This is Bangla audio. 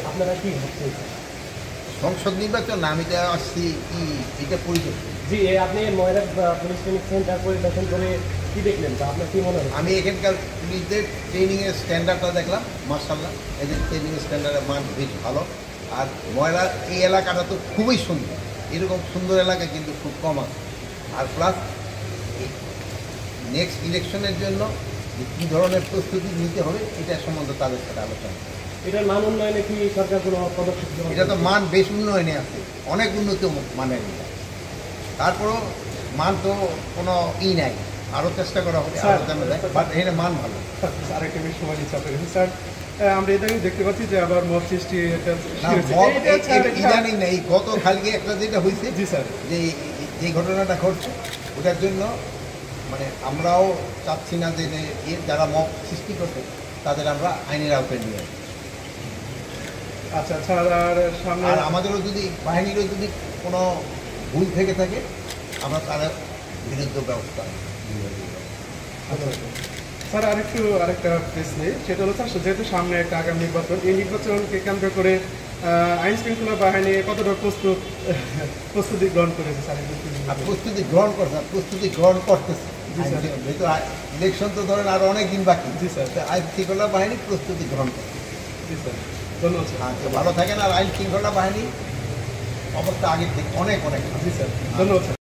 আপনারা কি ভাবছেন? সংসদ নির্বাচন না, আমি তো আসছি কি এটা পরিচয়। জি, আপনি ময়রা পুলিশ ট্রেনিং সেন্টার পরিদর্শন করে কি দেখলেন বা আপনার কি মনে হয়? আমি এখানকার পুলিশদের ট্রেনিংয়ের স্ট্যান্ডার্ডটা দেখলাম, মার্শাল্লাহ এদের ট্রেনিংয়ের স্ট্যান্ডার্ডের মান বেশ ভালো। আর ময়লার এই এলাকাটা তো খুবই সুন্দর, এরকম সুন্দর এলাকা কিন্তু খুব কম আছে। আর প্লাস নেক্সট ইলেকশনের জন্য যে কী ধরনের প্রস্তুতি নিতে হবে এটা সম্বন্ধে তাদের সাথে আলোচনা। এটার মান উন্নয়নে কি সরকার কোনো পদক্ষেপ গ্রহণ এটা তো করছে? মান বেশ উন্নয়নে আছে, অনেক উন্নত মানের এটা। তারপরও মান তো কোনো নাই, আরও চেষ্টা করা হবে আরও জানা যায়, বাট এখানে মান ভালো। আরেকটা বেশ সময় নিচ্ছে আপনার কাছে স্যার। আমরা ইদানিং দেখতে পাচ্ছি যে আবার মব সৃষ্টি না, ইদানিং নেই, গত কালকে একটা যেটা হয়েছে, জি স্যার। যে ঘটনাটা ঘটছে ওটার জন্য মানে আমরাও চাচ্ছি না যে যারা মব সৃষ্টি করছে তাদের আমরা আইনের আওতায় নিয়ে আসি। আচ্ছা আচ্ছা। আর সামনে আর আমাদেরও যদি বাহিনীরও যদি কোনো ভুল থেকে থাকে আমরা তাদের বিরুদ্ধে ব্যবস্থা নিব। আচ্ছা স্যার, আরেকটা প্রশ্ন, সেটা হলো স্যার, যেহেতু সামনে একটা আগামী নির্বাচন, এই নির্বাচনকে কেন্দ্র করে আইন শৃঙ্খলা বাহিনী কতটা প্রস্তুতি গ্রহণ করেছে স্যার? আর প্রস্তুতি গ্রহণ করছে, প্রস্তুতি গ্রহণ করতেছে। জি স্যার। যেহেতু ইলেকশন তো ধরেন আরও অনেক দিন বাকি। জি স্যার। আইন শৃঙ্খলা বাহিনী প্রস্তুতি গ্রহণ করে। জি স্যার, ধন্যবাদ স্যার। আচ্ছা, ভালো থাকেন। আর আইন শৃঙ্খলা বাহিনী অবস্থা আগের থেকে অনেক অনেক। জি স্যার, ধন্যবাদ স্যার।